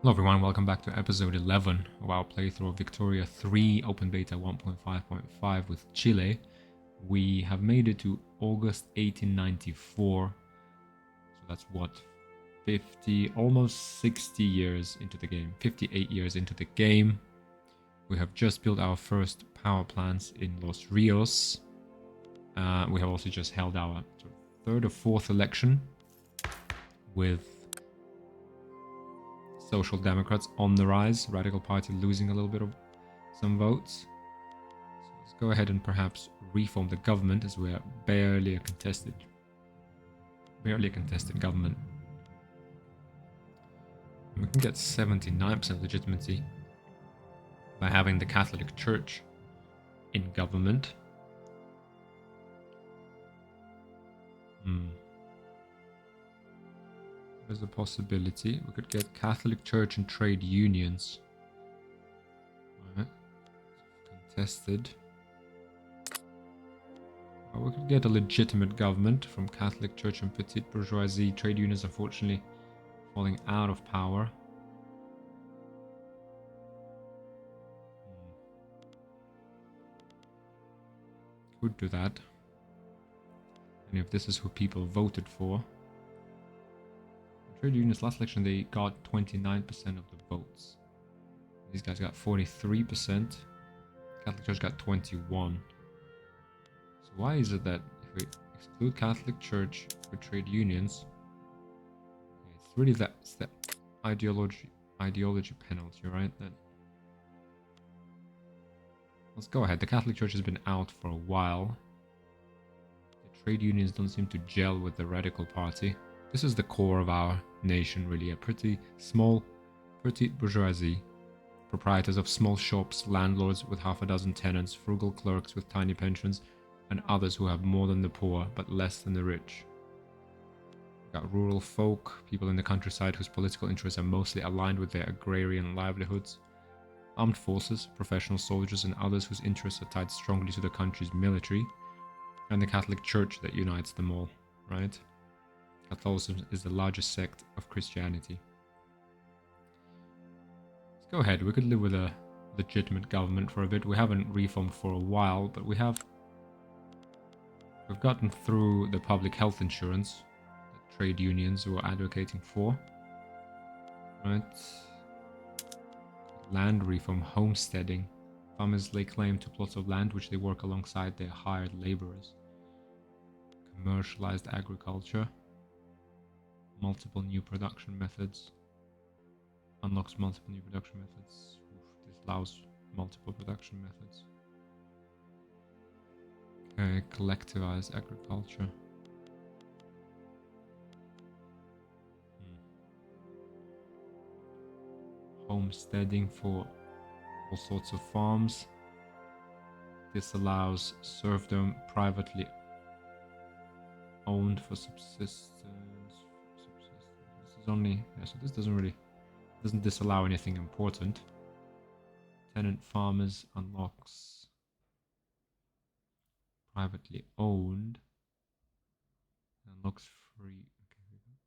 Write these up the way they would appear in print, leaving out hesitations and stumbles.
Hello everyone, welcome back to episode 11 of our playthrough of Victoria 3 Open Beta 1.5.5 with Chile. We have made it to August 1894, so that's what, 50, almost 60 years into the game, 58 years into the game. We have just built our first power plants in Los Rios. We have also just held our third or fourth election with Social Democrats on the rise, Radical Party losing a little bit of some votes. So let's go ahead and perhaps reform the government, as we are barely a contested government. And we can get 79% legitimacy by having the Catholic Church in government. There's a possibility we could get Catholic Church and trade unions. Alright. Contested. We could get a legitimate government from Catholic Church and petite bourgeoisie. Trade unions, unfortunately, falling out of power. Could do that. And if this is who people voted for. Trade unions, last election, they got 29% of the votes. These guys got 43%. Catholic Church got 21%. So why is it that if we exclude Catholic Church for trade unions, it's really the ideology penalty, right? That let's go ahead. The Catholic Church has been out for a while. The trade unions don't seem to gel with the Radical Party. This is the core of our nation, really. A pretty small, petite bourgeoisie. Proprietors of small shops, landlords with half a dozen tenants, frugal clerks with tiny pensions, and others who have more than the poor, but less than the rich. We've got rural folk, people in the countryside whose political interests are mostly aligned with their agrarian livelihoods. Armed forces, professional soldiers, and others whose interests are tied strongly to the country's military. And the Catholic Church that unites them all, right? Catholicism is the largest sect of Christianity. Let's go ahead. We could live with a legitimate government for a bit. We haven't reformed for a while, but we've gotten through the public health insurance that trade unions were advocating for. Right. Land reform, homesteading. Farmers lay claim to plots of land which they work alongside their hired laborers. Commercialized agriculture. Multiple new production methods. Unlocks multiple new production methods. This allows multiple production methods. Okay, collectivized agriculture. Homesteading for all sorts of farms. This allows serfdom privately owned for subsistence. This is only, yeah, so this doesn't disallow anything important. Tenant farmers unlocks privately owned. Unlocks free. Okay.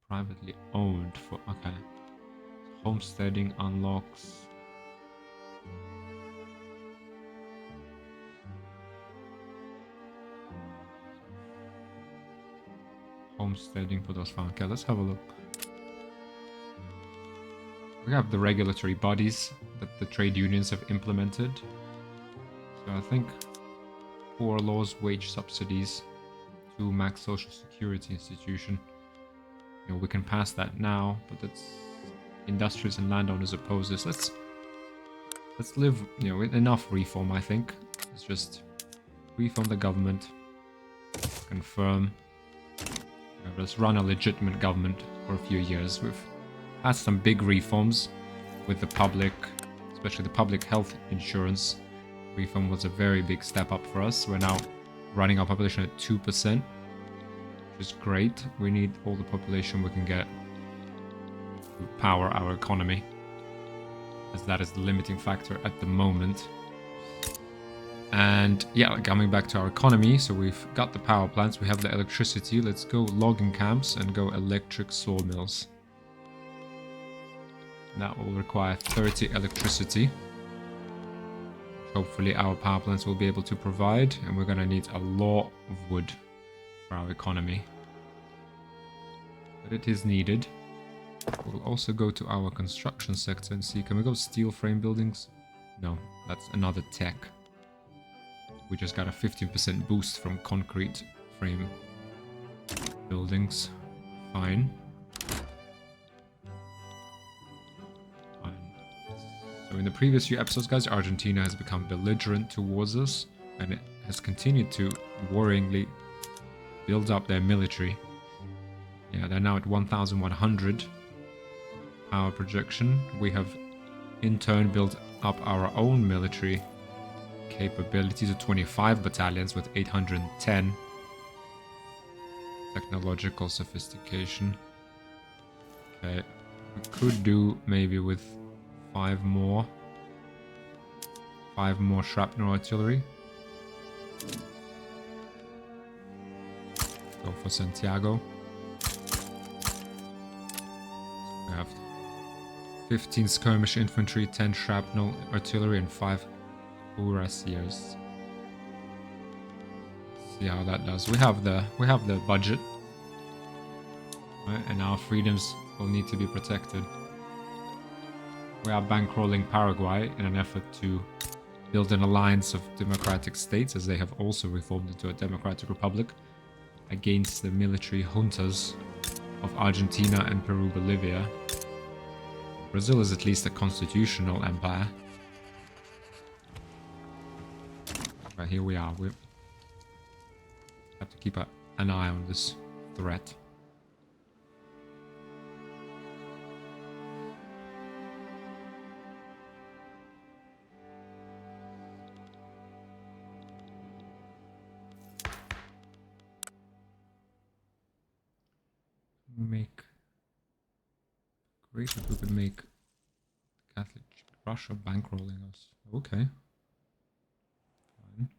Privately owned for, okay. Homesteading unlocks. Homesteading for those farms. Okay, let's have a look. We have the regulatory bodies that the trade unions have implemented. So I think poor laws, wage subsidies to max social security institution. You know, we can pass that now, but that's industries and landowners oppose this. Let's live, you know, enough reform, I think. Let's just reform the government, confirm. You know, let's run a legitimate government for a few years. We've had some big reforms with the public, especially the public health insurance reform was a very big step up for us. We're now running our population at 2%, which is great. We need all the population we can get to power our economy, as that is the limiting factor at the moment. And yeah, coming back to our economy, so we've got the power plants, we have the electricity. Let's go logging camps and go electric sawmills. That will require 30 electricity. Hopefully our power plants will be able to provide, and we're gonna need a lot of wood for our economy. But it is needed. We'll also go to our construction sector and see, can we go steel frame buildings? No, that's another tech. We just got a 15% boost from concrete frame buildings. Fine. So in the previous few episodes, guys, Argentina has become belligerent towards us, and it has continued to worryingly build up their military. Yeah, they're now at 1,100 power projection. We have in turn built up our own military capability to 25 battalions with 810 technological sophistication. Okay, we could do maybe with 5 more shrapnel artillery. Go for Santiago. We have 15 skirmish infantry, 10 shrapnel artillery, and 5 cuirassiers. See how that does. We have the budget, right? And our freedoms will need to be protected. We are bankrolling Paraguay in an effort to build an alliance of democratic states, as they have also reformed into a democratic republic, against the military juntas of Argentina and Peru, Bolivia. Brazil is at least a constitutional empire. But here we are. We have to keep an eye on this threat. Make great if we could make Catholic Russia bankrolling us. Okay. Fine.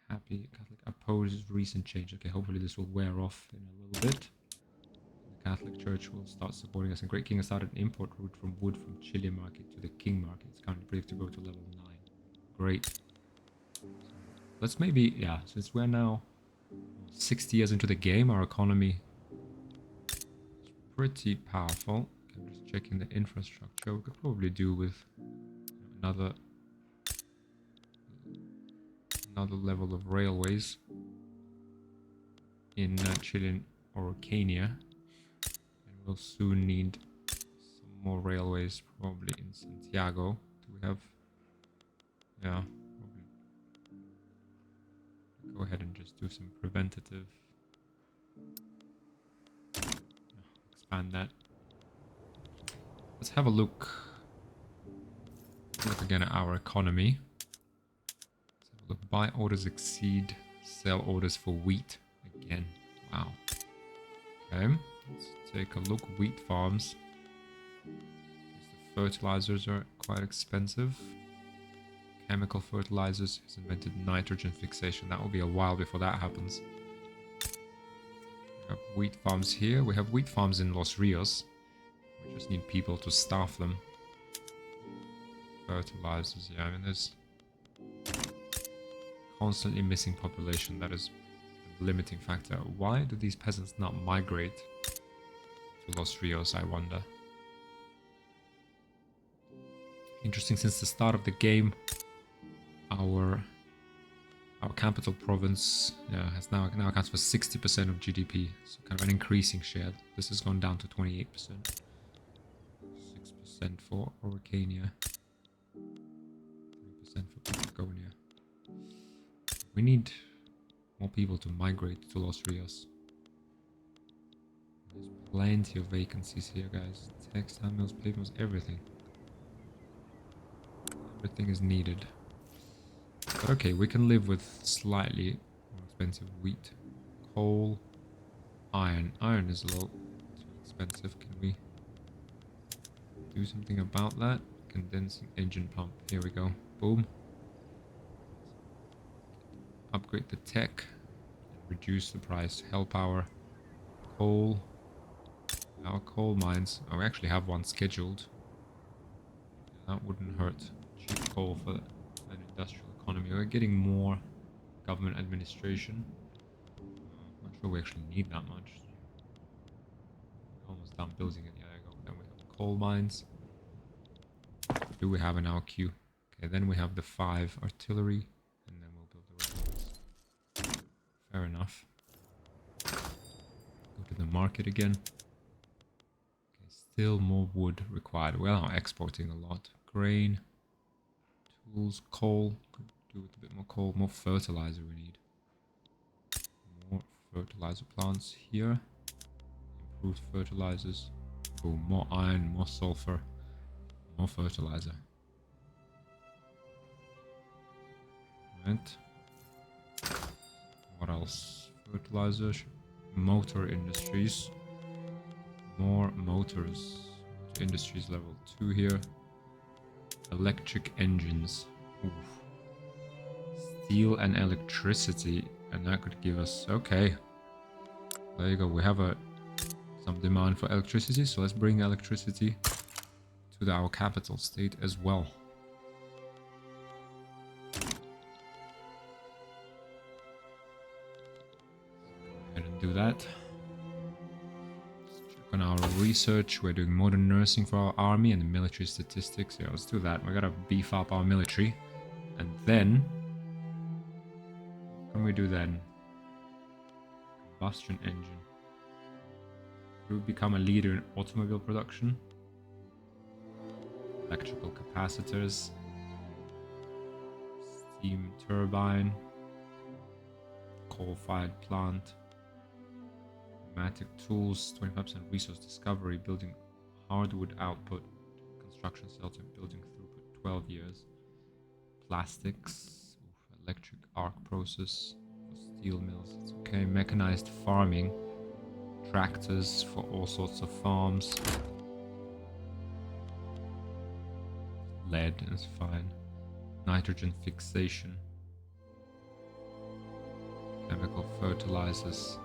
Happy Catholic opposes recent change. Okay, hopefully this will wear off in a little bit. The Catholic Church will start supporting us, and Great King has started an import route from wood from Chile market to the King market. It's currently predicted to go to level 9. Great. So let's maybe, yeah, since we're now 60 years into the game, our economy is pretty powerful. Okay, I'm just checking the infrastructure. We could probably do with another level of railways in Chile or Araucania, and we'll soon need some more railways probably in Santiago. Do we have? Yeah, probably go ahead and just do some preventative. Expand that. Let's have a look again at our economy. Let's have a look. Buy orders exceed sell orders for wheat again. Wow. Okay, let's take a look. Wheat farms. The fertilizers are quite expensive. Chemical fertilizers has invented nitrogen fixation. That will be a while before that happens. We have wheat farms here. We have wheat farms in Los Rios. We just need people to staff them. Fertilizers, yeah, I mean, there's constantly missing population. That is a limiting factor. Why do these peasants not migrate to Los Rios, I wonder? Interesting, since the start of the game, our capital province has now accounts for 60% of GDP, so kind of an increasing share. This has gone down to 28%. 6% for Araucania, 3% for Patagonia. We need more people to migrate to Los Rios. There's plenty of vacancies here, guys. Textile mills, paper mills, everything. Everything is needed. But okay, we can live with slightly more expensive wheat. Coal, iron. Iron is a little too expensive. Can we do something about that? Condensing engine pump. Here we go. Boom. Upgrade the tech and reduce the price. Hell power. Coal. our coal mines. Oh, we actually have one scheduled. That wouldn't hurt. Cheap coal for an industrial economy. We're getting more government administration. Not sure we actually need that much. We're almost done building it. Yeah, there you go. Then we have coal mines. What do we have in our queue? Okay, then we have the 5 artillery, and then we'll build the railways. Fair enough. Go to the market again. Okay, still more wood required. We are exporting a lot. Grain, tools, coal. Could do with a bit more coal. More fertilizer we need. More fertilizer plants here. Improved fertilizers. Boom, more iron, more sulfur, more fertilizer. Right. What else? Fertilizer, motor industries. More motors. Motor industries level 2 here. Electric engines. Oof. Steel and electricity. And that could give us... Okay. There you go. We have some demand for electricity. So let's bring electricity to our capital state as well. Do that. Let's check on our research. We're doing modern nursing for our army and the military statistics. Yeah, let's do that. We gotta beef up our military. And then... what can we do then? Combustion engine. Do we become a leader in automobile production? Electrical capacitors. Steam turbine. Coal-fired plant. Pneumatic tools, 25% resource discovery, building hardwood output, construction cells and building throughput, 12 years. Plastics, electric arc process for steel mills, it's okay. Mechanized farming, tractors for all sorts of farms. Lead is fine. Nitrogen fixation. Chemical fertilizers.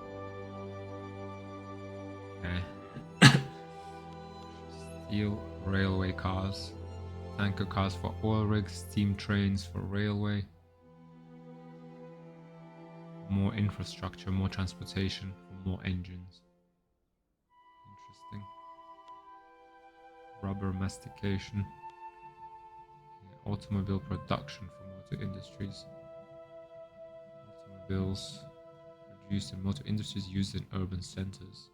Okay. Steel railway cars. Tanker cars for oil rigs. Steam trains for railway. More infrastructure, more transportation for more engines. Interesting. Rubber mastication. Yeah, automobile production for motor industries. Automobiles produced in motor industries used in urban centers.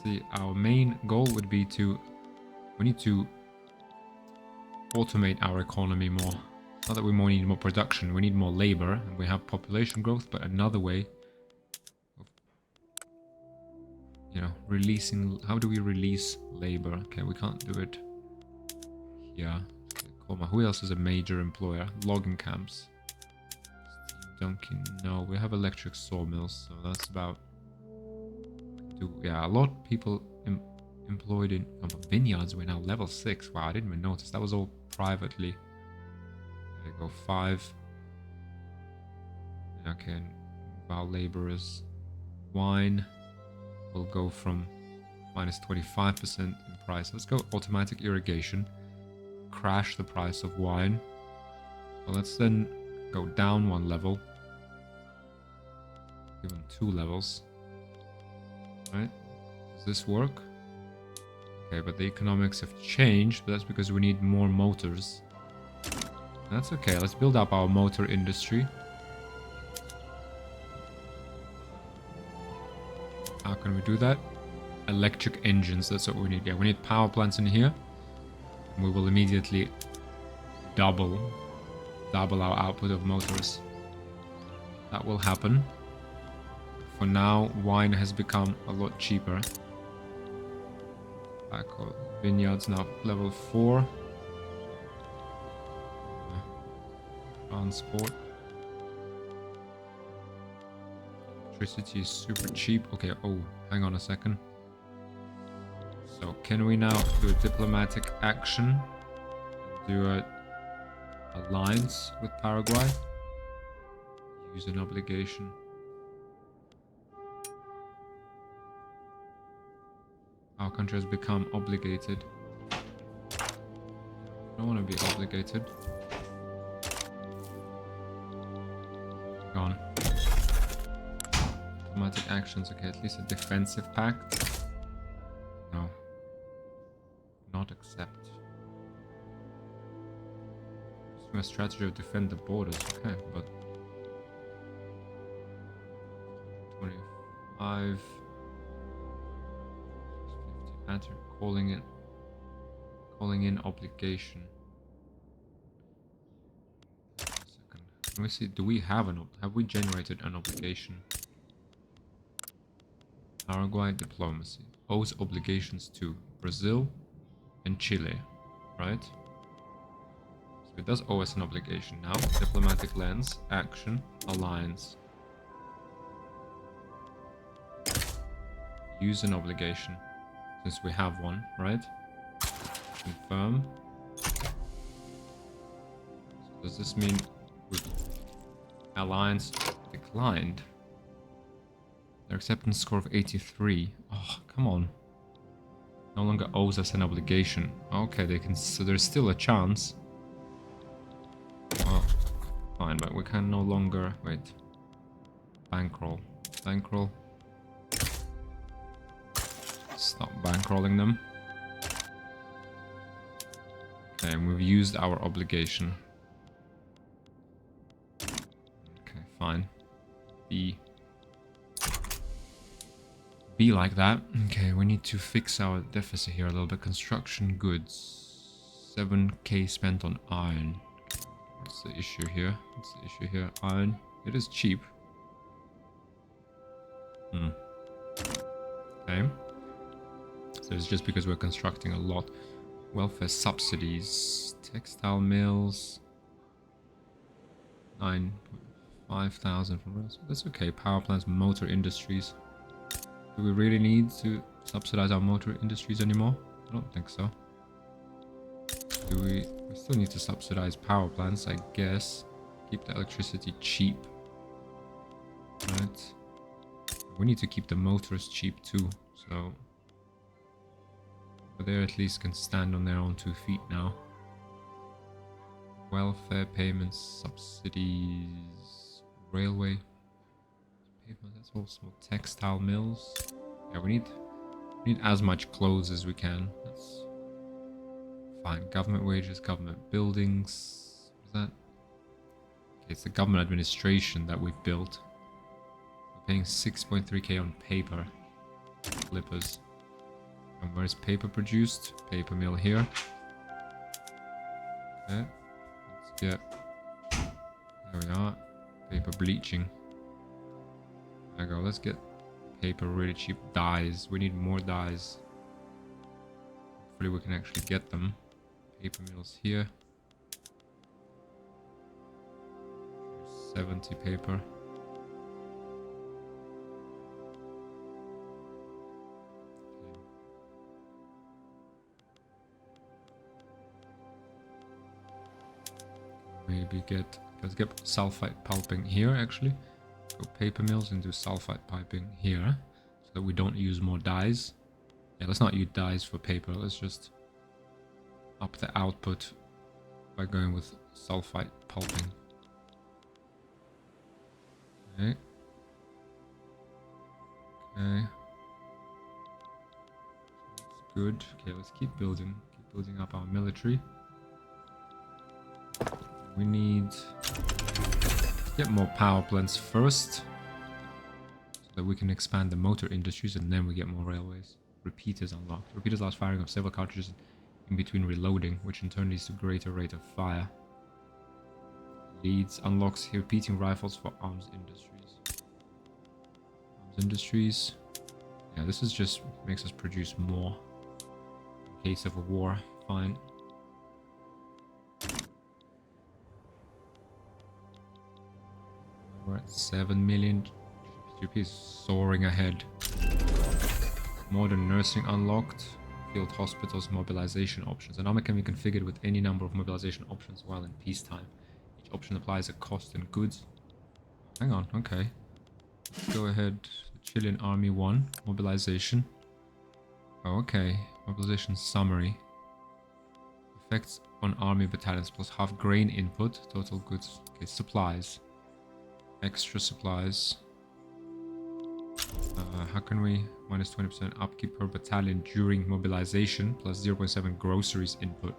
See, our main goal would be we need to automate our economy more. Not that we need more production, we need more labor, and we have population growth, but another way of, releasing... How do we release labor? Okay, we can't do it here. Who else is a major employer? Logging camps. Duncan, no, we have electric sawmills, so that's about... Yeah, a lot of people employed in vineyards. We're now level 6. Wow, I didn't even notice. That was all privately. There you go, 5. Okay, and our laborers. Wine will go from minus 25% in price. Let's go automatic irrigation. Crash the price of wine. So let's then go down 1 level. Give them 2 levels. Right? Does this work? Okay, but the economics have changed, but that's because we need more motors. That's okay, let's build up our motor industry. How can we do that? Electric engines, that's what we need. Yeah, we need power plants in here. And we will immediately double our output of motors. That will happen. For now, wine has become a lot cheaper. Vineyards now level 4. Transport. Electricity is super cheap. Okay, oh, hang on a second. So, can we now do a diplomatic action? Do a alliance with Paraguay? Use an obligation. Our country has become obligated. I don't want to be obligated. Gone. Diplomatic actions. Okay, at least a defensive pact. No. Not accept. A strategy of defend the borders. Okay, but 25. 50 pattern. Calling in obligation. Second. Let me see. Do we have have we generated an obligation? Paraguay diplomacy owes obligations to Brazil and Chile, right? So it does owe us an obligation now. Diplomatic lens, action, alliance. Use an obligation, since we have one, right? Confirm. So does this mean alliance declined? Their acceptance score of 83. Oh, come on. No longer owes us an obligation. Okay, they can. So there's still a chance. Well, fine, but we can no longer wait. Bankroll. Bankroll. Stop bankrolling them. Okay, and we've used our obligation. Okay, fine. Be like that. Okay, we need to fix our deficit here a little bit. Construction goods. 7k spent on iron. What's the issue here? What's the issue here? Iron. It is cheap. Okay. So it's just because we're constructing a lot. Welfare subsidies. Textile mills. 5,000 from us. That's okay. Power plants, motor industries. Do we really need to subsidize our motor industries anymore? I don't think so. Do we still need to subsidize power plants, I guess. Keep the electricity cheap. Right. We need to keep the motors cheap too, so... But they at least can stand on their own 2 feet now. Welfare payments, subsidies, railway. That's all small. Textile mills. Yeah, we need as much clothes as we can. That's fine. Government wages, government buildings. What's that? Okay, it's the government administration that we've built. We're paying 6.3k on paper. Flippers. And where is paper produced? Paper mill here. Okay. Let's get... There we are. Paper bleaching. There we go. Let's get paper really cheap. Dyes. We need more dyes. Hopefully we can actually get them. Paper mills here. 70 paper. Maybe let's get sulfite pulping here actually. Go paper mills and do sulfite piping here so that we don't use more dyes. Yeah, let's not use dyes for paper. Let's just up the output by going with sulfite pulping. Okay. Okay. That's good. Okay, let's keep building up our military. We need to get more power plants first so that we can expand the motor industries and then we get more railways. Repeaters unlocked. Repeaters allows firing of several cartridges in between reloading, which in turn leads to greater rate of fire. Leads unlocks repeating rifles for arms industries. Arms industries. Yeah, this is just makes us produce more in case of a war. Fine. We're at 7 million. GDP is soaring ahead. Modern nursing unlocked. Field hospitals mobilization options. An army can be configured with any number of mobilization options while in peacetime. Each option applies a cost in goods. Hang on, okay. Let's go ahead. Chilean Army 1. Mobilization. Oh, okay. Mobilization summary. Effects on army battalions plus half grain input. Total goods. Okay, supplies. Extra supplies. How can we... minus 20% upkeep per battalion during mobilization plus 0.7 groceries input.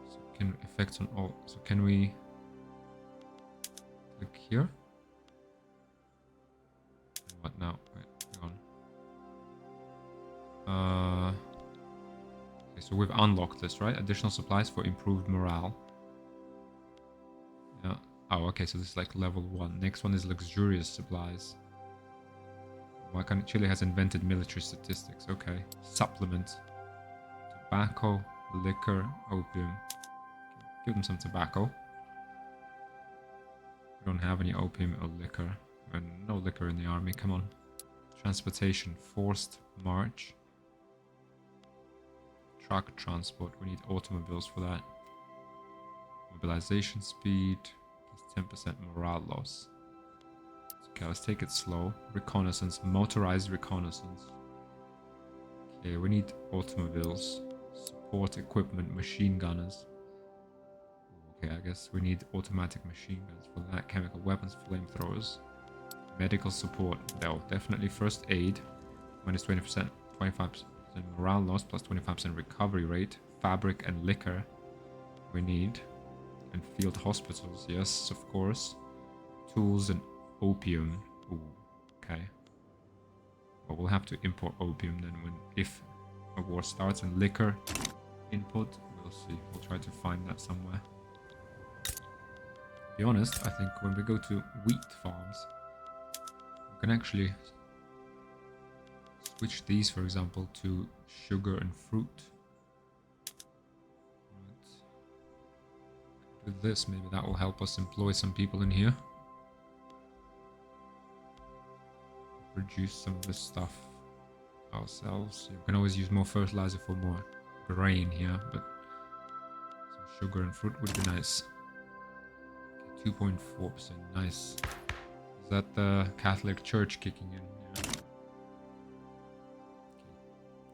So can effects on all... So can we... click here? And what now? Wait, hang on. Okay, so we've unlocked this, right? Additional supplies for improved morale. Yeah. Oh, okay, so this is like level 1. Next one is luxurious supplies. Why can't Chile has invented military statistics? Okay. Supplement. Tobacco, liquor, opium. Give them some tobacco. We don't have any opium or liquor. And no liquor in the army, come on. Transportation, forced march. Truck transport, we need automobiles for that. Mobilization speed, plus 10% morale loss. Okay, let's take it slow. Reconnaissance, motorized reconnaissance. Okay, we need automobiles. Support equipment, machine gunners. Okay, I guess we need automatic machine guns for that. Chemical weapons, flamethrowers. Medical support. No, definitely first aid. Minus 20%, 25% morale loss, plus 25% recovery rate. Fabric and liquor we need. And field hospitals, yes, of course. Tools and opium. Ooh, okay. Well, we'll have to import opium then if a war starts. And liquor input, we'll see. We'll try to find that somewhere. To be honest, I think when we go to wheat farms, we can actually switch these, for example, to sugar and fruit. Right. With this, maybe that will help us employ some people in here. Produce some of this stuff ourselves. You can always use more fertilizer for more grain here, but some sugar and fruit would be nice. 2.4%, nice. Is that the Catholic Church kicking in? Yeah.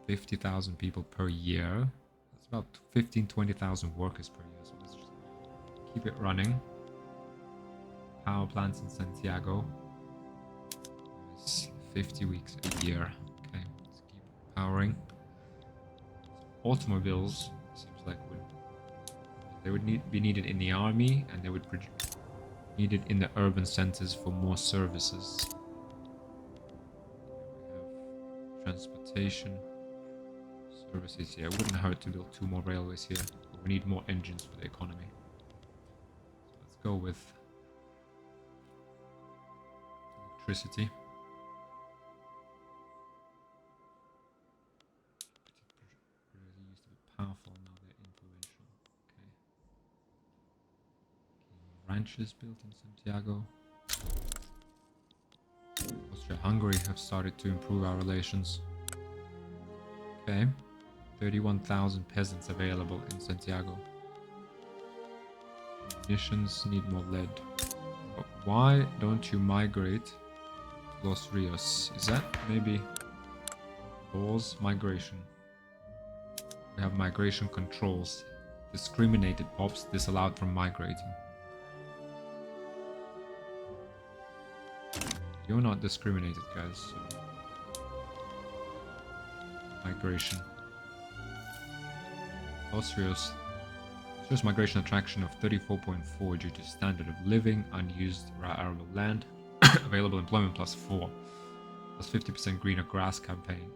50,000 people per year. That's about 20,000 workers per year. So let's just keep it running. Power plants in Santiago. Nice. 50 weeks a year. Okay, let's keep powering. Automobiles seems like they would be needed in the army, and they would needed in the urban centers for more services. We have transportation services here. It wouldn't hurt to build 2 more railways here, but we need more engines for the economy. So let's go with electricity. They used to be powerful, now they're influential. Okay. Ranches built in Santiago. Austria-Hungary have started to improve our relations. Okay. 31,000 peasants available in Santiago. Munitions need more lead. But why don't you migrate to Los Rios? Is that maybe laws? Migration. We have migration controls. Discriminated pops disallowed from migrating. You're not discriminated, guys. So. Migration. Los Rios shows migration attraction of 34.4 due to standard of living, unused arable land, available employment +4, plus 50% greener grass campaign.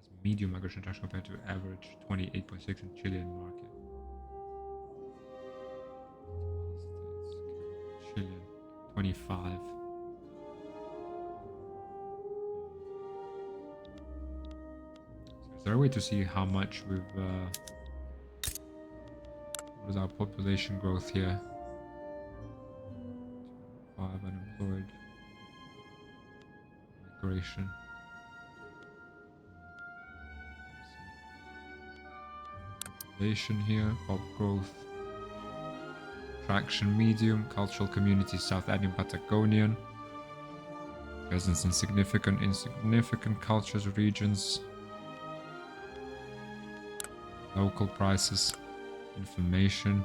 It's medium migration attraction compared to average 28.6 in Chilean market. Chilean 25. Is there a way to see how much we've what is our population growth here? 5 unemployed. Migration. Population here, pop growth. Traction medium. Cultural community South Andean Patagonian. Presence in insignificant cultures, regions. Local prices. Information.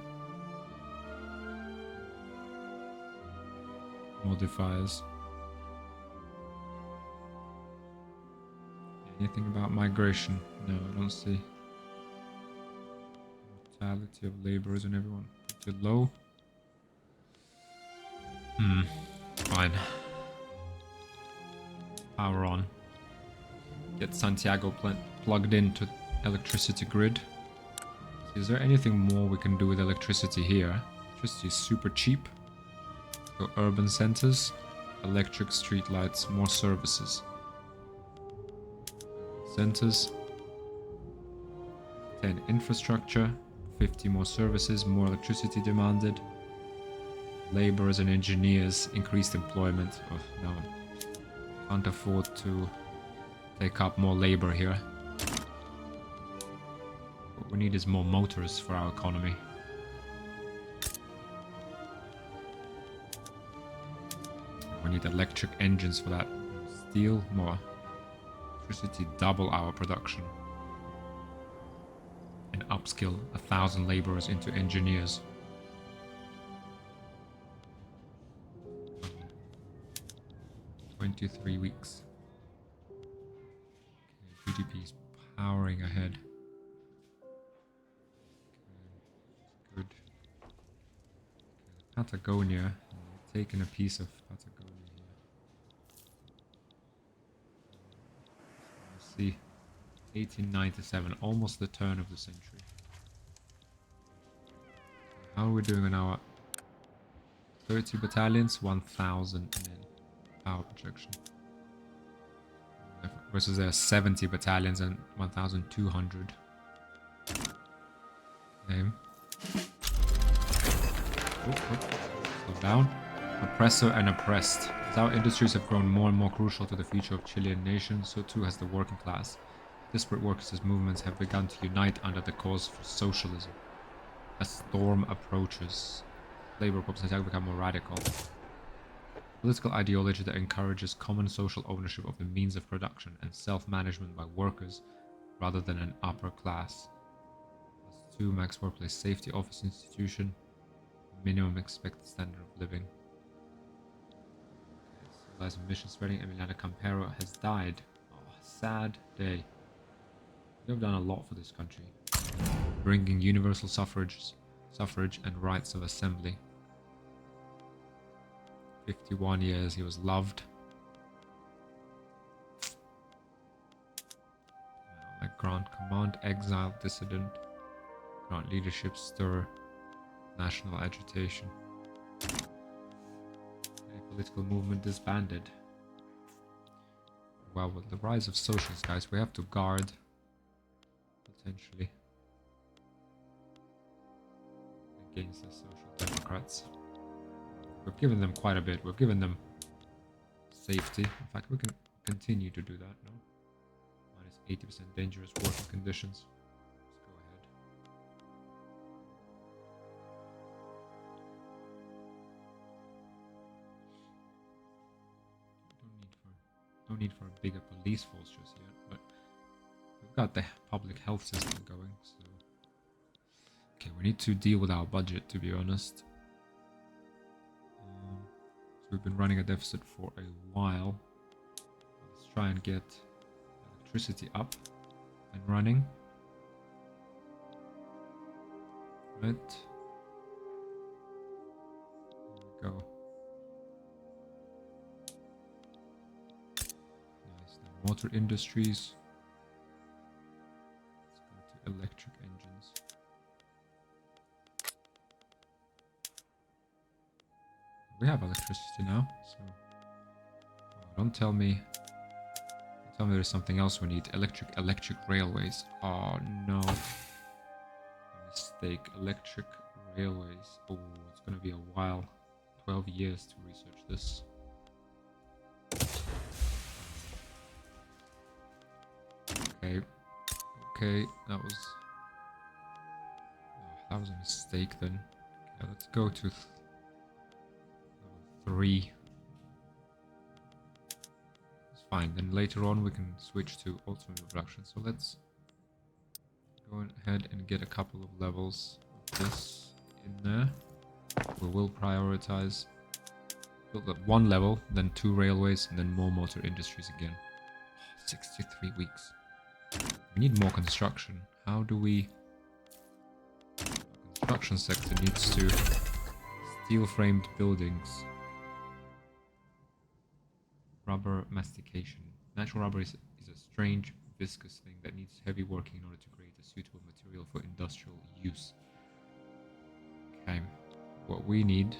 Modifiers. Anything about migration? No, I don't see. Mortality of laborers and everyone. Put it low. Fine. Power on. Get Santiago plugged into electricity grid. Is there anything more we can do with electricity here? Electricity is super cheap. Go urban centers. Electric streetlights. More services. Centers. 10 infrastructure. 50 more services. More electricity demanded. Laborers and engineers, increased employment. Oh, no, can't afford to take up more labor here. What we need is more motors for our economy. We need electric engines for that. Steel, more. Electricity, double our production. And upskill 1,000 laborers into engineers. 23 weeks. Okay, GDP is powering ahead. Okay, good. Okay, Patagonia. Taking a piece of Patagonia here. Let's see. 1897, almost the turn of the century. How are we doing on our 30 battalions? 1,000 men. Power projection. Versus their 70 battalions and 1,200. Okay. Slow down. Oppressor and oppressed. As our industries have grown more and more crucial to the future of Chilean nation, so too has the working class. Disparate workers' movements have begun to unite under the cause for socialism. As storm approaches, labor groups have become more radical. Political ideology that encourages common social ownership of the means of production and self-management by workers rather than an upper class. Plus 2 max workplace safety office institution. Minimum expected standard of living. Civilized mission spreading. Emiliano Campero has died. Oh, sad day. We have done a lot for this country. Bringing universal suffrage and rights of assembly. 51 years, he was loved. Like grant command, exile, dissident, grant leadership, stir, national agitation. Okay, political movement disbanded. Well, with the rise of socialists, guys, we have to guard, potentially, against the social democrats. We've given them quite a bit. We've given them safety. In fact, we can continue to do that, no? Minus 80% dangerous working conditions. Let's go ahead. No need for a bigger police force just yet, but we've got the public health system going, so... Okay, we need to deal with our budget, to be honest. We've been running a deficit for a while. Let's try and get electricity up and running. Right. There we go. Nice. Now motor industries. Let's go to electric engines. We have electricity now, so don't tell me there's something else we need. Electric railways. Oh no, a mistake. Electric railways. Oh, it's gonna be a while. 12 years to research this. Okay, that was a mistake then. Yeah, let's go to level 3. It's fine. Then later on we can switch to ultimate production. So let's go ahead and get a couple of levels of this in there. We will prioritize build up 1 level, then 2 railways, and then more motor industries again. 63 weeks. We need more construction. How do we... Construction sector needs to... Steel-framed buildings. Rubber mastication. Natural rubber is a strange, viscous thing that needs heavy working in order to create a suitable material for industrial use. Okay. What we need...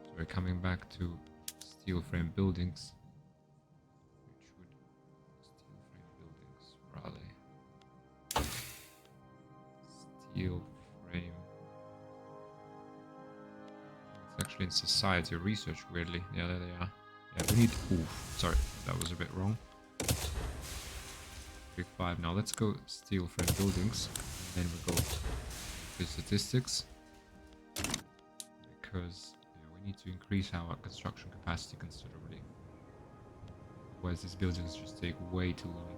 So we're coming back to steel-framed buildings. Which would... Steel-framed buildings. Raleigh. Steel frame. It's actually in society research, weirdly. Yeah, there they are. Yeah, we need... Oof, sorry, that was a bit wrong. 5. Now let's go steel frame buildings. And then we go to statistics. Because we need to increase our construction capacity considerably. Otherwise these buildings just take way too long.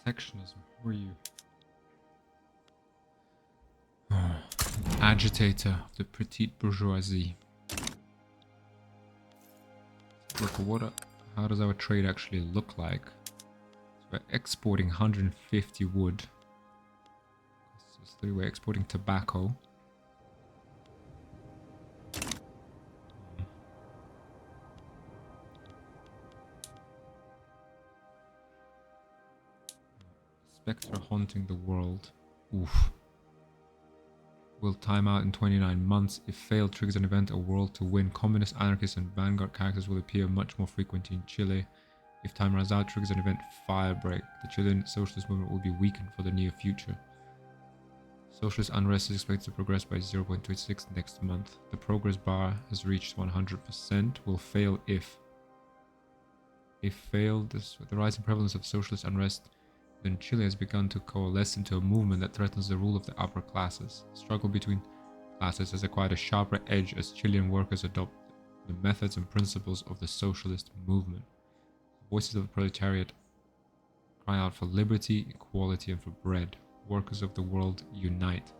Protectionism, who are you? Agitator of the petite bourgeoisie. Look, how does our trade actually look like? So we're exporting 150 wood. So we're exporting tobacco. Spectre haunting the world. Oof. Will time out in 29 months. If failed, triggers an event, a world to win. Communist, anarchists, and vanguard characters will appear much more frequently in Chile. If time runs out, triggers an event, firebreak. The Chilean socialist movement will be weakened for the near future. Socialist unrest is expected to progress by 0.26 next month. The progress bar has reached 100%. Will fail if. If failed, the rising prevalence of socialist unrest then Chile has begun to coalesce into a movement that threatens the rule of the upper classes. The struggle between classes has acquired a sharper edge as Chilean workers adopt the methods and principles of the socialist movement. The voices of the proletariat cry out for liberty, equality, and for bread. Workers of the world unite.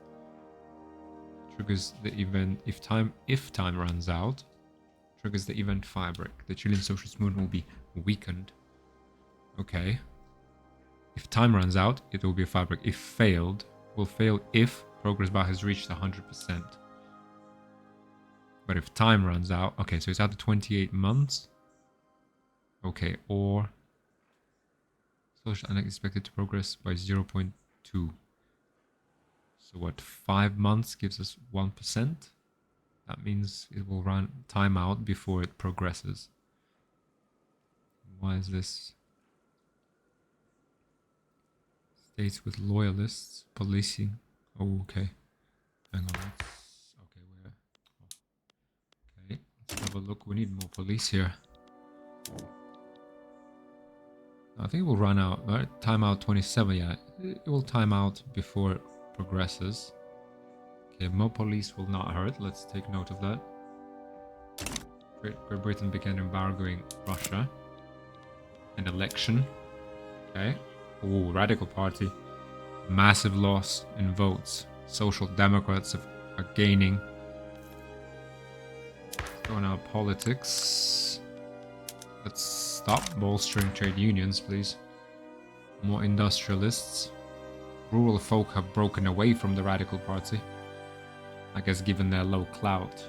Triggers the event if time runs out. Triggers the event firebreak. The Chilean socialist movement will be weakened. Okay. If time runs out, it will be a firebreak. If failed, will fail if progress bar has reached 100%. But if time runs out, okay, so it's out to 28 months. Okay, or social unexpected to progress by 0.2. So what, 5 months gives us 1%? That means it will run time out before it progresses. Why is this? States with loyalists, policing. Oh, okay. Hang on. Okay, let's have a look. We need more police here. I think it will run out, right? Timeout 27, yeah. It will time out before it progresses. Okay, more police will not hurt. Let's take note of that. Great Britain began embargoing Russia. An election. Okay. Ooh, Radical Party. Massive loss in votes. Social Democrats are gaining. Let's go now politics. Let's stop bolstering trade unions, please. More industrialists. Rural folk have broken away from the Radical Party. I guess given their low clout.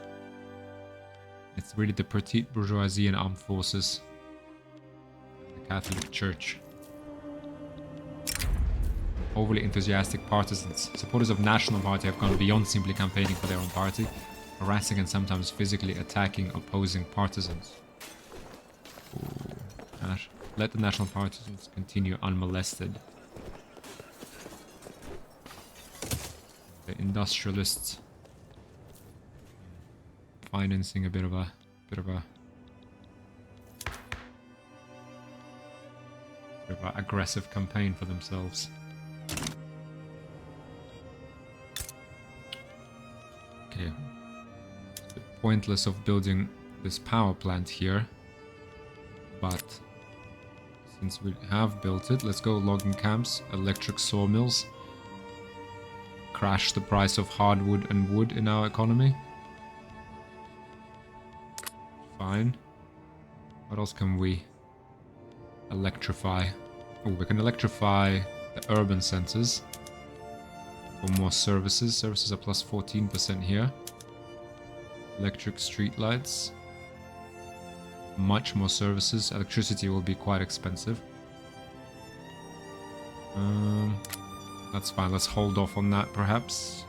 It's really the petite bourgeoisie and armed forces. And the Catholic Church. Overly enthusiastic partisans. Supporters of National Party have gone beyond simply campaigning for their own party, harassing and sometimes physically attacking opposing partisans. Ooh, gosh. Let the National Partisans continue unmolested. The industrialists financing a bit of a aggressive campaign for themselves. Okay. It's a bit pointless of building this power plant here, but since we have built it, let's go logging camps, electric sawmills, crash the price of hardwood and wood in our economy. Fine. What else can we electrify? Oh, we can electrify the urban centers for more services. Services are plus 14% here. Electric streetlights. Much more services. Electricity will be quite expensive. That's fine. Let's hold off on that, perhaps.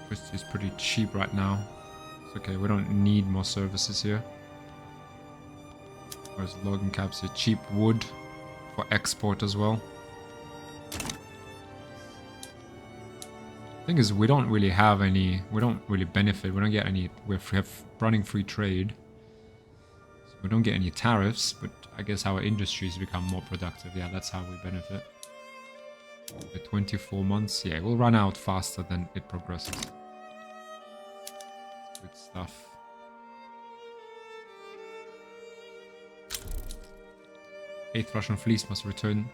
Electricity is pretty cheap right now. It's okay. We don't need more services here. Whereas logging caps here. Cheap wood for export as well. Thing is, we don't really have any, we don't really benefit, we don't get any, we have running free trade. So we don't get any tariffs, but I guess our industries become more productive. Yeah, that's how we benefit. The 24 months, yeah, it will run out faster than it progresses. Good stuff. Eighth Russian fleet must return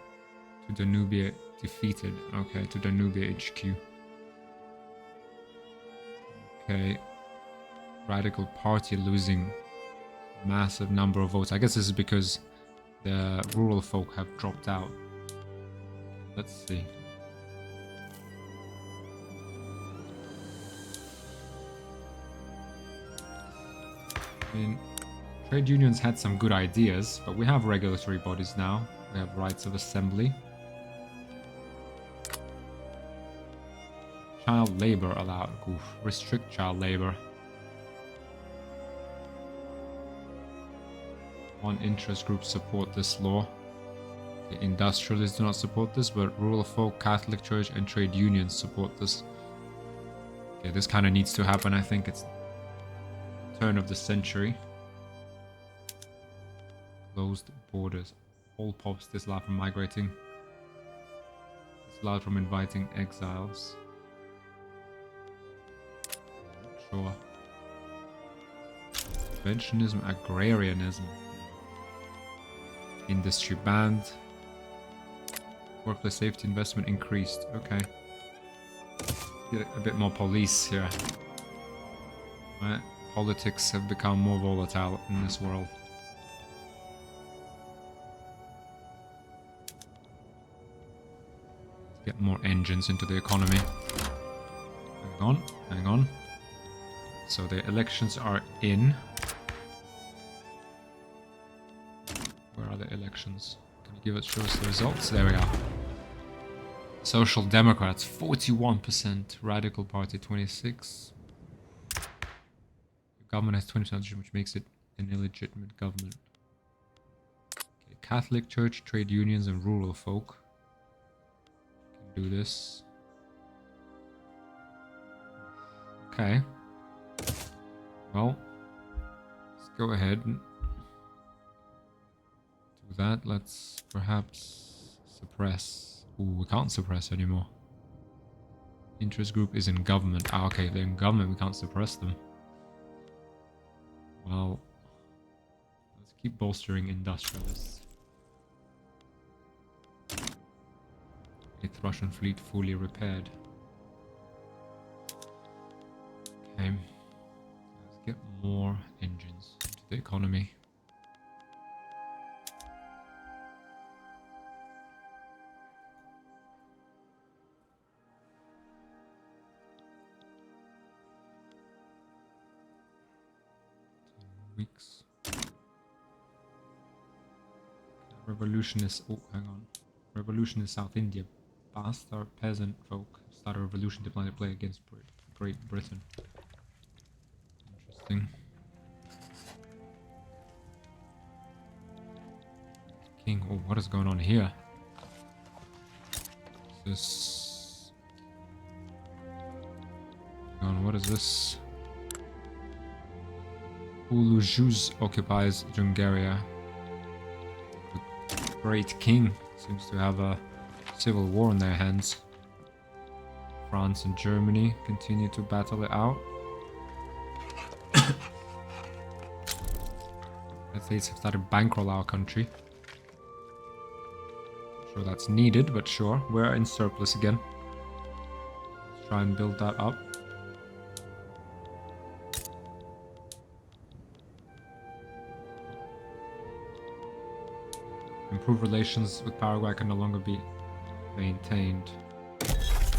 to Danubia defeated. Okay, to Danubia HQ. Okay, Radical Party losing massive number of votes. I guess this is because the rural folk have dropped out. Let's see. I mean, trade unions had some good ideas, but we have regulatory bodies now. We have rights of assembly. Child labor allowed. Oof. Restrict child labor. One interest group support this law. The industrialists do not support this, but rural folk, Catholic Church, and trade unions support this. Okay, this kind of needs to happen. I think it's turn of the century. Closed borders. All pops disallowed from migrating. Disallowed from inviting exiles. Sure. Interventionism, agrarianism. Industry banned. Workplace safety investment increased. Okay. Get a bit more police here. Right. Politics have become more volatile in this world. Get more engines into the economy. Hang on, hang on. So the elections are in. Where are the elections? Can you show us the results? There we are. Social Democrats 41%, Radical Party 26%. The government has 20%, which makes it an illegitimate government. Okay, Catholic Church, trade unions, and rural folk can do this. Okay. Well, let's go ahead and do that. Let's perhaps suppress. Ooh, we can't suppress anymore. Interest group is in government. Ah, okay, they're in government. We can't suppress them. Well, let's keep bolstering industrialists. 8th Russian fleet fully repaired. Okay. Let's get more engines into the economy. Weeks. Revolution is... Oh, hang on. Revolution in South India. Bastard peasant folk start a revolution to plan to play against Great Britain. Interesting. king. Oh, what is going on here? This. Hang on, what is this? Ulujuz occupies Jungaria. The Great King seems to have a civil war in their hands. France and Germany continue to battle it out. Athletes have started to bankroll our country. Not sure that's needed, but sure. We're in surplus again. Let's try and build that up. Improved relations with Paraguay can no longer be maintained.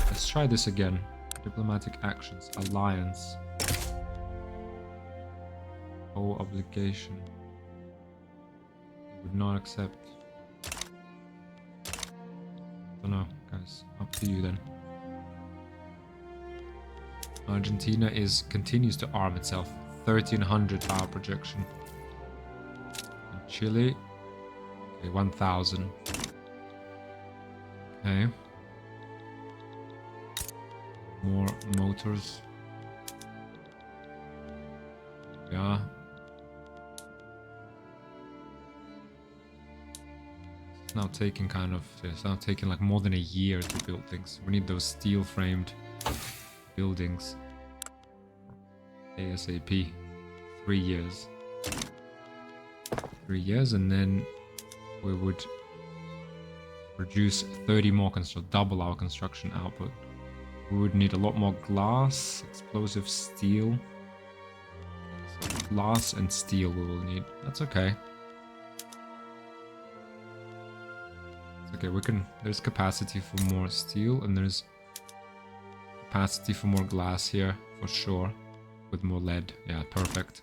Let's try this again. Diplomatic actions. Alliance. Obligation. Would not accept. I don't know, guys. Up to you then. Argentina continues to arm itself. 1300 power projection. And Chile. Okay, 1000. Okay. More motors. Yeah. It's now taking it's now taking like more than a year to build things. We need those steel framed buildings. ASAP. 3 years. 3 years, and then we would produce 30 more double our construction output. We would need a lot more glass, explosive steel. So glass and steel we will need. That's okay. It's okay, there's capacity for more steel, and there's capacity for more glass here, for sure. With more lead. Yeah, perfect.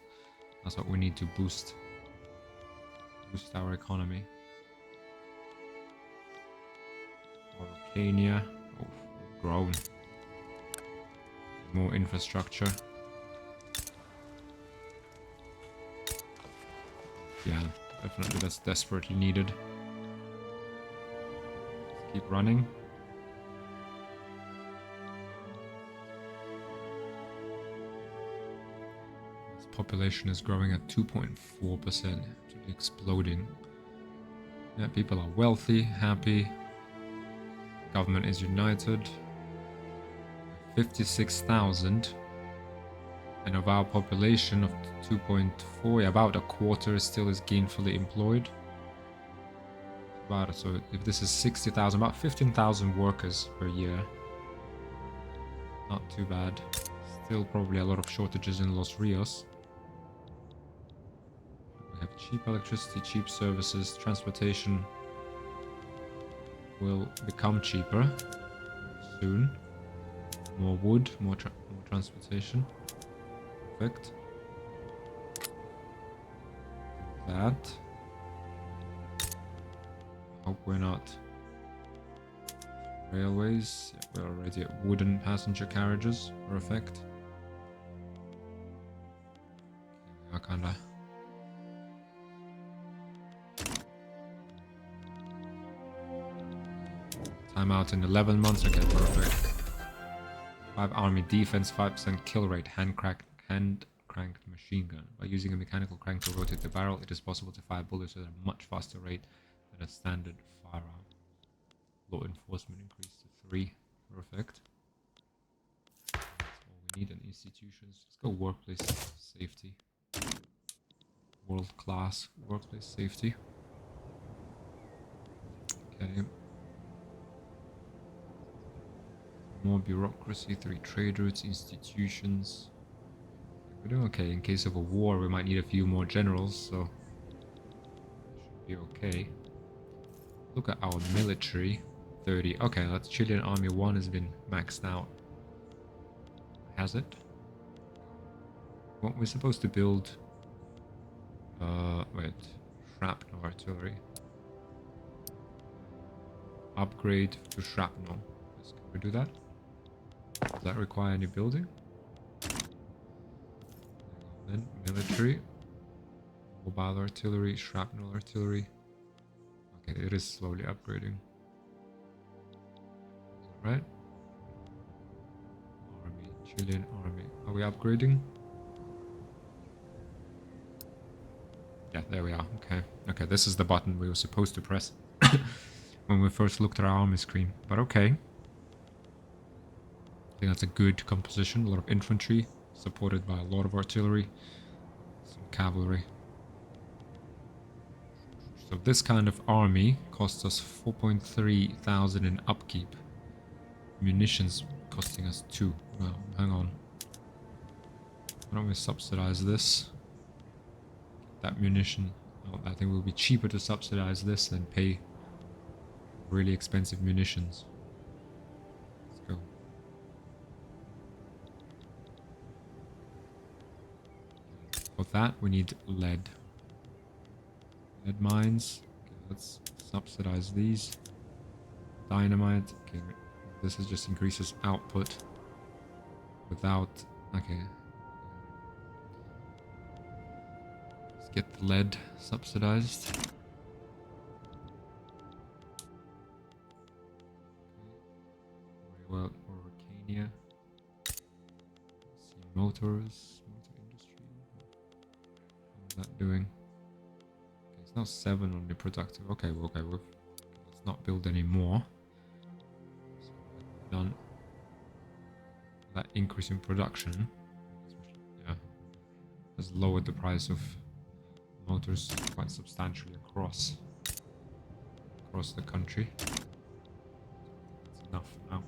That's what we need to boost our economy. Araucania. Oh, grown. More infrastructure. Yeah, definitely that's desperately needed. Let's keep running. This population is growing at 2.4%, actually exploding. Yeah, people are wealthy, happy. Government is united. 56,000, and of our population of 2.4, yeah, about a quarter still is gainfully employed. So if this is 60,000, about 15,000 workers per year. Not too bad. Still probably a lot of shortages in Los Rios. We have cheap electricity, cheap services, transportation will become cheaper soon. More wood, more transportation. Perfect. That. Hope we're not. Railways. Yeah, we're already at wooden passenger carriages. Perfect. We are kinda. Time out in 11 months. Okay, perfect. 5 army defense, 5% kill rate, hand cranked machine gun. By using a mechanical crank to rotate the barrel, it is possible to fire bullets at a much faster rate than a standard firearm. Law enforcement increased to 3. Perfect. That's all we need in institutions. Let's go workplace safety. World class workplace safety. Okay. More bureaucracy, 3 trade routes, institutions. We're doing okay. In case of a war, we might need a few more generals, so should be okay. Look at our military. 30. Okay, that's Chilean Army 1 has been maxed out. Has it? What we're supposed to build? Wait. Shrapnel artillery. Upgrade to shrapnel. Can we do that? Does that require any building? Then military. Mobile artillery, shrapnel artillery. Okay, it is slowly upgrading. Right? Army, Chilean army. Are we upgrading? Yeah, there we are. Okay. Okay, this is the button we were supposed to press when we first looked at our army screen. But okay. I think that's a good composition. A lot of infantry, supported by a lot of artillery, some cavalry. So this kind of army costs us 4.3 thousand in upkeep. Munitions costing us 2. Well, hang on. Why don't we subsidize this? That munition. Oh, I think it will be cheaper to subsidize this than pay really expensive munitions. Let's go. For that, we need lead. Lead mines. Okay, let's subsidize these. Dynamite. Okay, this just increases output without... Okay. Let's get the lead subsidized. Very well, Orcania. See, motors. Motor industry. How's that doing? Okay, it's now 7 on the productive. Okay, well, let's not build any more. So done. That increase in production, yeah, has lowered the price of motors quite substantially across the country. That's enough for now.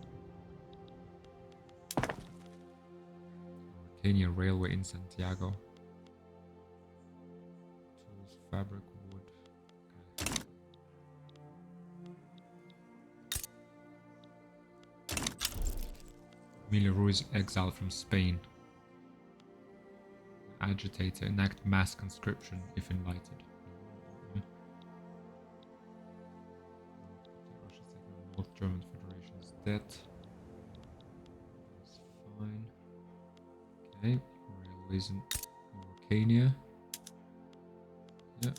Kenya Railway in Santiago. Tools, fabric, wood. Okay. Emilio Ruiz exiled from Spain. Agitator, enact mass conscription if invited. Russia's taking on North German Federation's debt. That's fine. Okay, railways in Mauritania. Yeah.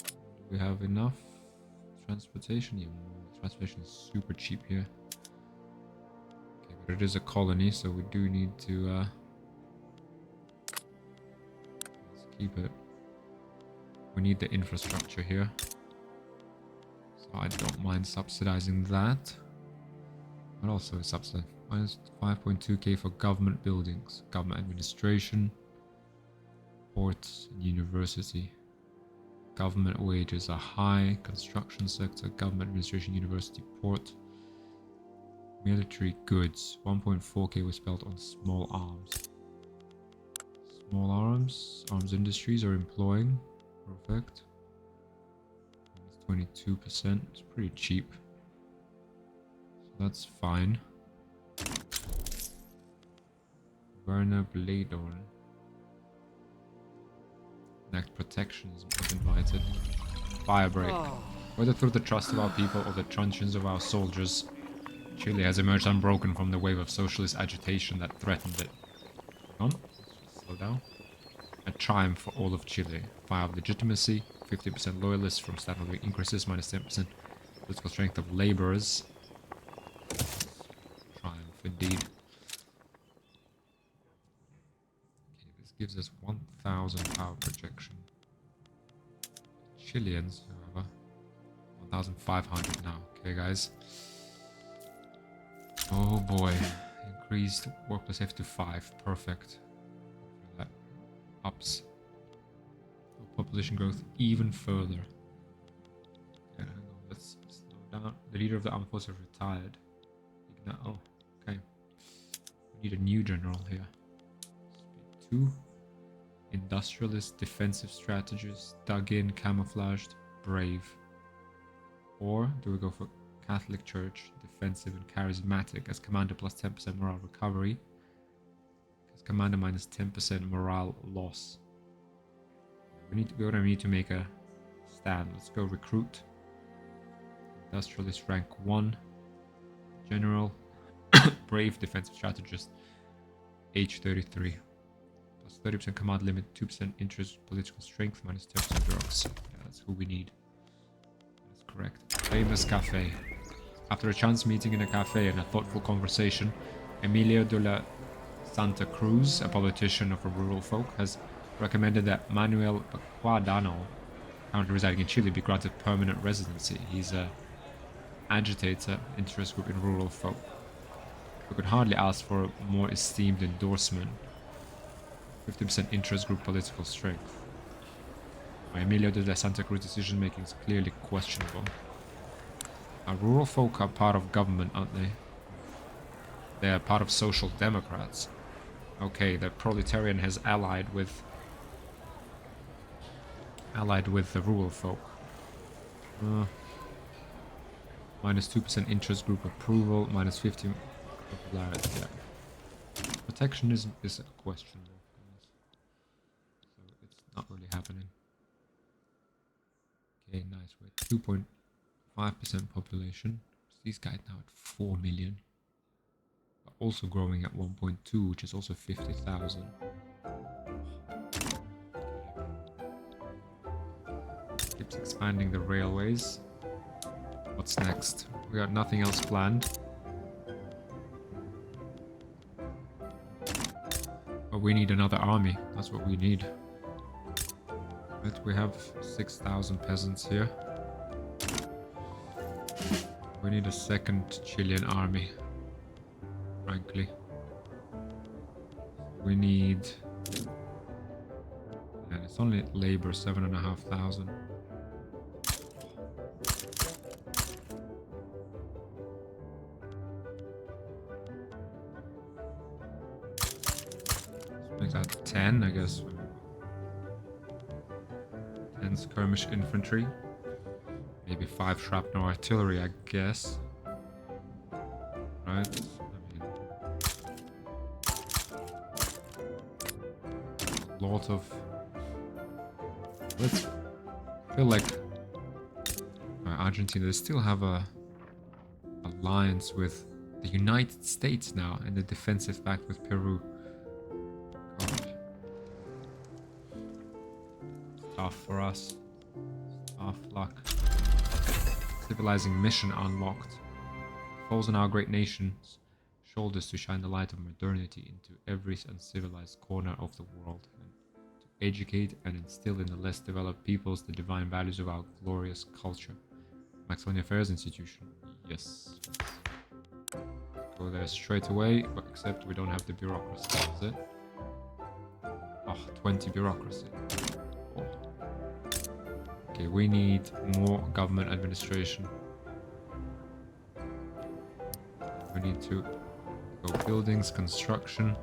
Do we have enough transportation? Yeah, transportation is super cheap here. Okay, but it is a colony, so we do need to let's keep it. We need the infrastructure here, so I don't mind subsidizing that. What also is subsidized? Minus 5.2k for government buildings, government administration, ports, and university. Government wages are high. Construction sector, government administration, university, port. Military goods. 1.4k was spent on small arms. Small arms. Arms industries are employing. Perfect. It's 22%. It's pretty cheap. So that's fine. Werner Bladorn. Next protection is invited. Firebreak. Whether through the trust of our people or the truncheons of our soldiers, Chile has emerged unbroken from the wave of socialist agitation that threatened it. Hang on. Let's just slow down. A triumph for all of Chile. Fire of legitimacy. 50% loyalists from standard living increases. Minus 10% political strength of laborers. Triumph indeed. Gives us 1000 power projection. Chileans, however, 1500 now. Okay, guys. Oh boy. Increased workplace safety to 5. Perfect. That ups population growth even further. Okay, let's slow down. The leader of the armed forces retired. Oh, okay. We need a new general here. Speed 2. Industrialist, defensive strategist, dug in, camouflaged, brave. Or do we go for Catholic Church, defensive and charismatic as commander plus 10% morale recovery? As commander minus 10% morale loss. We're gonna need to make a stand. Let's go recruit. Industrialist rank 1. General. Brave, defensive strategist. Age 33. 30% command limit, 2% interest, political strength, minus 10% drugs. Yeah, that's who we need. correct. Famous cafe. After a chance meeting in a cafe and a thoughtful conversation, Emilio de la Santa Cruz, a politician of a rural folk, has recommended that Manuel Quadano, currently residing in Chile, be granted permanent residency. He's a agitator, interest group in rural folk. We could hardly ask for a more esteemed endorsement. 50% interest group political strength. Emilio de la Santa Cruz decision making is clearly questionable. Our rural folk are part of government, aren't they? They are part of social democrats. Okay, the proletarian has allied with the rural folk. Minus 2% interest group approval, minus 15 popularity. Yeah. Protectionism is a question, so it's not really happening. Okay, nice. We're at 2.5% population. These guys now at 4 million. But also growing at 1.2, which is also 50,000. Keeps expanding the railways. What's next? We got nothing else planned. But we need another army. That's what we need. Right, we have 6,000 peasants here. We need a second Chilean army, frankly. We need... And it's only labor, 7,500. Let's make that 10, I guess. 10 skirmish infantry. Maybe 5 shrapnel artillery, I guess. Right? A lot of... Let's feel like Argentina, they still have a alliance with the United States now, and the defensive pact with Peru. God. Tough for us. Tough luck. Civilizing mission unlocked. Falls on our great nation's shoulders to shine the light of modernity into every uncivilized corner of the world, and to educate and instill in the less developed peoples the divine values of our glorious culture. Maxonian Affairs Institution. Yes. Go there straight away, but except we don't have the bureaucracy, is it? Oh, 20 bureaucracy. Oh. Okay, we need more government administration. We need to go buildings, construction.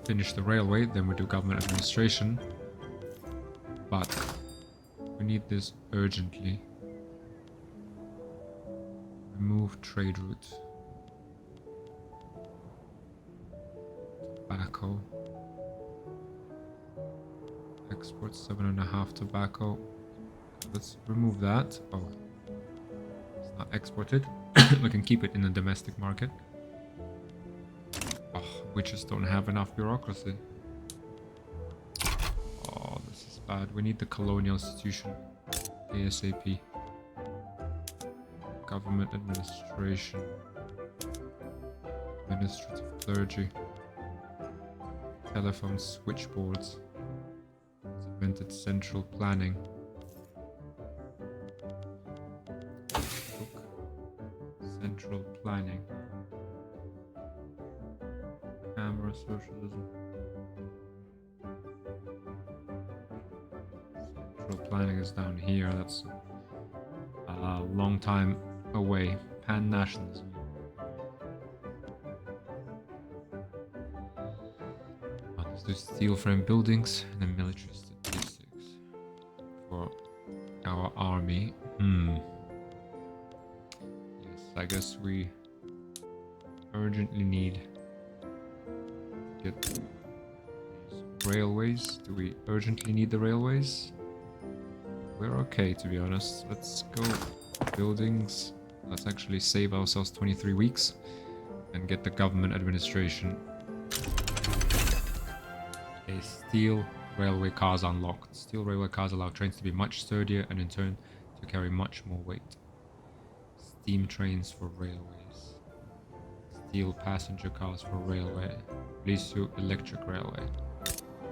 Finish the railway, then we do government administration. But we need this urgently. Remove trade route. Tobacco. Export 7.5 tobacco. Let's remove that. Oh, it's not exported. We can keep it in the domestic market. Oh, we just don't have enough bureaucracy. Oh, this is bad. We need the colonial institution ASAP. Government administration. Administrative clergy. Telephone switchboards. Invented central planning. Central planning. Camera socialism. Central planning is down here. That's a long time away. Pan-nationalism. Let's do steel frame buildings and then military statistics for our army. Yes, I guess we urgently need to get these railways. Do we urgently need the railways? We're okay, to be honest. Let's go buildings. Let's actually save ourselves 23 weeks and get the government administration. A steel railway cars unlocked. Steel railway cars allow trains to be much sturdier and in turn to carry much more weight. Steam trains for railways. Steel passenger cars for railway. Leads to electric railway.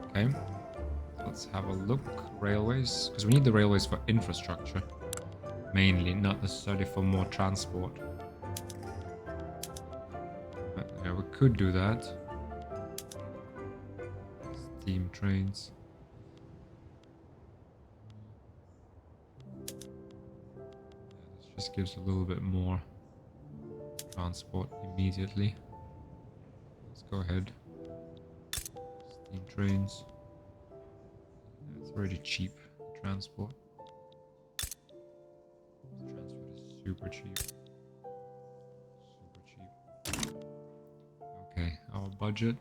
Okay. Let's have a look. Railways. Because we need the railways for infrastructure. Mainly, not necessarily for more transport. But, yeah, we could do that. Steam trains. Yeah, this just gives a little bit more transport immediately. Let's go ahead. Steam trains. Yeah, it's already cheap transport. Transport is super cheap. Super cheap. Okay, our budget.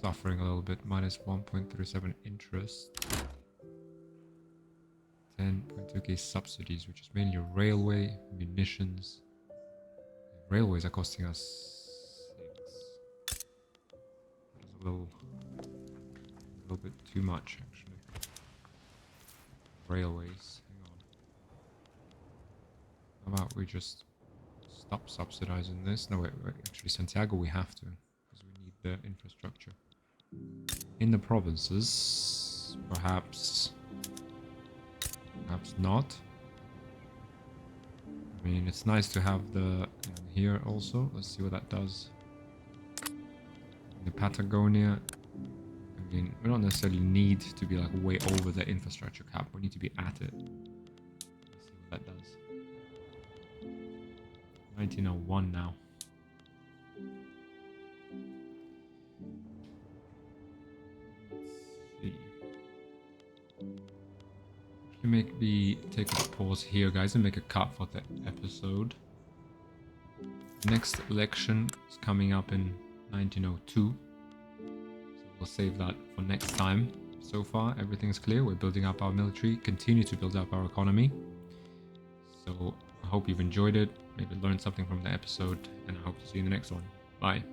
Suffering a little bit. Minus 1.37 interest. 10.2k subsidies, which is mainly railway, munitions. Railways are costing us 6. That is a little bit too much, actually. Railways. Hang on. How about we just stop subsidizing this? No, wait. Actually, Santiago we have to, because we need the infrastructure. In the provinces, perhaps not. I mean, it's nice to have the here also. Let's see what that does. In the Patagonia, I mean, we don't necessarily need to be like way over the infrastructure cap. We need to be at it. Let's see what that does. 1901 now. Take a pause here, guys, and make a cut for the episode. Next election is coming up in 1902, so we'll save that for next time. So far, everything's clear. We're building up our military, continue to build up our economy. So I hope you've enjoyed it, maybe learned something from the episode, and I hope to see you in the next one. Bye.